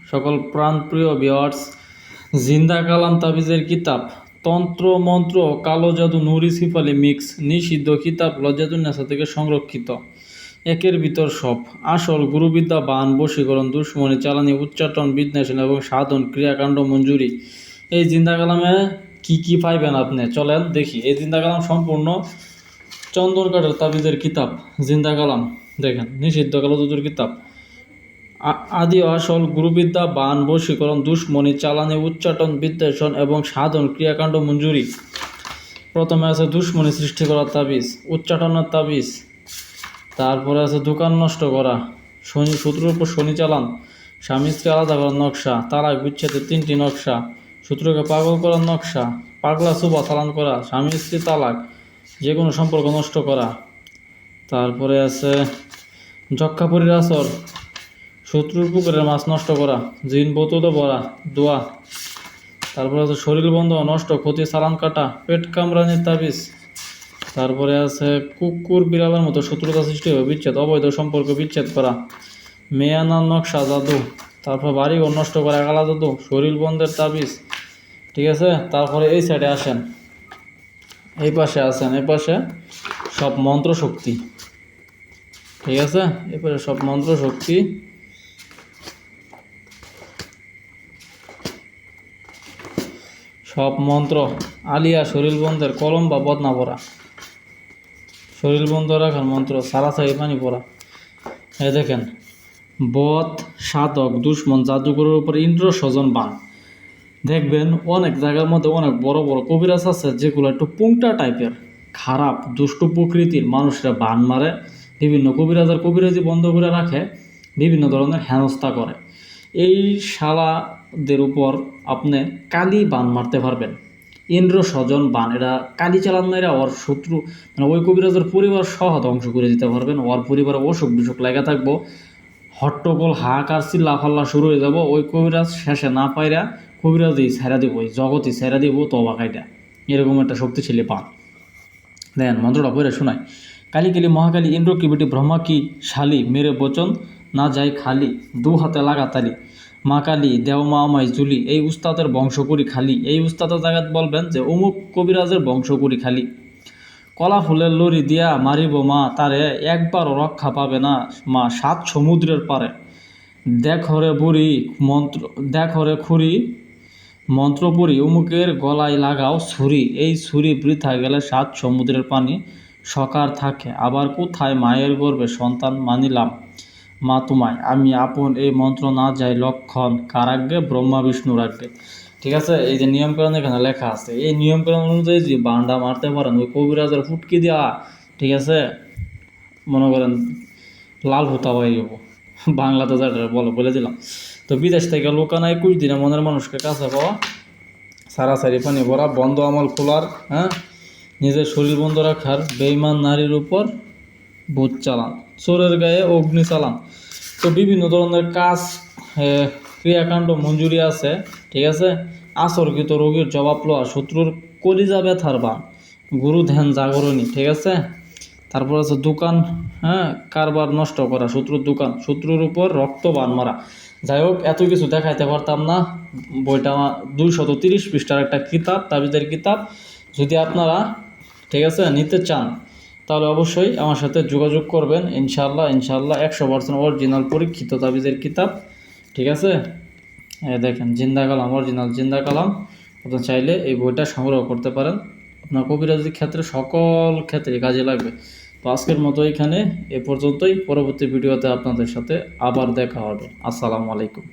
সকল প্রাণপ্রিয় ভিউয়ার্স, জিন্দা কালাম তাবিজের কিতাব, তন্ত্র মন্ত্র, কালো জাদু, নুরি সিফালি মিক্স, নিষিদ্ধ কিতাব লজ্জাতুন্নেসা থেকে সংরক্ষিত। একের ভিতর সব, আসল গুরুবিদ্যা, বান, বশীকরণ, দুশ্মনী, চালানি, উচ্চাটন, বিদ্বেষণ এবং সাধন, ক্রিয়াকাণ্ড, মঞ্জুরি। এই জিন্দা কালামে কি কি পাইবেন আপনি, চলেন দেখি। এই জিন্দা কালাম সম্পূর্ণ চন্দন কাঠের তাবিজের কিতাব। জিন্দা কালাম দেখেন, নিষিদ্ধ কালো জাদুর কিতাব, আদি আসল গুরুবিদ্যা, বান, বশীকরণ, দুশ্মনী, চালানি, উচ্চাটন, বিদ্বেষণ এবং সাধন, ক্রিয়াকাণ্ড, মঞ্জুরি। প্রথমে আছে দুশ্মনী সৃষ্টি করার তাবিজ, উচ্চাটনের তাবিজ। তারপরে আছে দোকান নষ্ট করা, শত্রুর উপর শনি চালান, স্বামী স্ত্রী আলাদা করার নকশা, তালাক বিচ্ছেদের 3টি নকশা, শত্রুকে পাগল করার নকশা, পাগলা সুবা চালান করা, স্বামী স্ত্রী তালাক, যে কোনো সম্পর্ক নষ্ট করা। তারপরে আছে যক্ষাপুরীর আসর, শত্রুর পুকুরের মাছ নষ্ট করা, জিন বোতলে ভরা দোয়া। তারপরে আছে শরীর বন্ধ, নষ্ট, ক্ষতি, চালান কাটা, পেট কামড়ানির তাবিজ। তারপরে আছে কুকুর বিড়ালের মতো শত্রুতা সৃষ্টি হবে, বিচ্ছেদ, অবৈধ সম্পর্ক বিচ্ছেদ করা, মেয়ে আনার নকশা, জাদু। তারপর বাড়িঘর নষ্ট করা, কালা জাদু, শরীর বন্ধের তাবিজ। ঠিক আছে, তারপরে এই সাইডে আসেন, এই পাশে আসেন, এই পাশে সব মন্ত্র শক্তি। ঠিক আছে, এই পাশে সব মন্ত্র শক্তি। সব মন্ত্র আলিয়া, শরীর বন্ধের কলম বা বদনা পড়া, শরীর বন্ধ রাখার মন্ত্র, সারাসারি পানি পড়া। এই দেখেন, বদ, সাধক, দুশ্মন, জাদুঘরের উপর ইন্দ্র স্বজন বান। দেখবেন অনেক জায়গার মধ্যে অনেক বড় বড় কবিরাজ আছে, যেগুলো একটু পুংটা টাইপের, খারাপ দুষ্টু প্রকৃতির মানুষরা বান মারে। বিভিন্ন কবিরাজের কবিরাজি বন্ধ করে রাখে, বিভিন্ন ধরনের হেনস্থা করে। এই শালাদের উপর আপনি কালি বান মারতে পারবেন, ইন্দ্র স্বজন বান। এরা কালি চালান মেরে ওর শত্রু, মানে ওই কবিরাজের পরিবার সহ ধ্বংস করে দিতে পারবেন। ওর পরিবারে অসুখ বিসুখ লেগে থাকবো, হট্টগোল হাহাকার চিল্লাফাল্লা শুরু হয়ে যাব। ওই কবিরাজ শেষে না পাইরা কবিরাজই ছেড়া দিব, ওই জগতই ছেড়া দিব তবা খাইটা। এরকম একটা শক্তিশালী পান। দেখেন মন্ত্রটা পড়ে শোনায়। কালী কালী মহাকালী, ইন্দ্র কি বেটি, ব্রহ্মা কি শালী, মেরে বচন না যায় খালি, দু হাতে লাগা তালি, মা কালী দেও মা আমায় জুলি, এই উস্তাদের বংশ করি খালি। এই উস্তাদের জায়গাত বলবেন যে অমুক কবিরাজের বংশ করি খালি। কলা ফুলের লরি দিয়া মারিব মা তারে, একবারও রক্ষা পাবে না মা 7 সমুদ্রের পারে। দেখরে বুড়ি মন্ত্র, দেখরে খুরি মন্ত্রপুরী, অমুকের গলায় লাগাও ছুরি, এই ছুরি বৃথা গেলে 7 সমুদ্রের পানি সকার থাকে। আবার কোথায় মায়ের গর্ভে সন্তান মানিলাম মা তোমায়, আমি আপন এই মন্ত্র না যায় লক্ষণ, কারাগ্যে ব্রহ্মা বিষ্ণুর আজ্ঞে। ঠিক আছে, এই যে নিয়মকানুন এখানে লেখা আছে, এই নিয়মকানুন অনুযায়ী যে বান্ডা মারতে পারেন, ওই কবিরাজের ফুটকি দেওয়া, ঠিক আছে, মনে করেন লাল হুতা হয়ে যাব, বাংলাতে যেটা বলে দিলাম। তো বিদেশ থেকে লোকানা 21 দিনে মনের মানুষকে কাছে পাওয়া, সারাসারি পানি ভরা, বন্ধ আমল খোলার, হ্যাঁ, নিজের শরীর বন্ধ রাখার, বেঈমান নারীর উপর ভূত চালান, চোরের গায়ে অগ্নি চালান। তো বিভিন্ন ধরনের কাজ, ক্রিয়াকাণ্ড, মঞ্জুরি আছে। ঠিক আছে, আসরকৃত রোগীর জবাব লওয়া, শত্রুর কলিজা ব্যথার বান, গুরু ধ্যান জাগরণী। ঠিক আছে, তারপর আছে দোকান, হ্যাঁ, কারবার নষ্ট করা, শত্রুর দোকান, শত্রুর উপর রক্ত বান মারা। যাই হোক, এত কিছু দেখাইতে পারতাম না। বইটা 230 পৃষ্ঠার একটা কিতাব, তাবিজের কিতাব। যদি আপনারা, ঠিক আছে, নিতে চান তাহলে অবশ্যই আমার সাথে যোগাযোগ করবেন। ইনশাল্লাহ 100% অরিজিনাল পরীক্ষিত তাবিজের কিতাব। ঠিক আছে, দেখেন জিন্দা কালাম, অরিজিনাল জিন্দা কালাম। আপনি চাইলে এই বইটা সংগ্রহ করতে পারেন, আপনার কবিরাজির ক্ষেত্রে সকল ক্ষেত্রে কাজে লাগবে। তো আজকের মতো এখানে এ পর্যন্তই। পরবর্তী ভিডিওতে আপনাদের সাথে আবার দেখা হবে। আসসালামু আলাইকুম।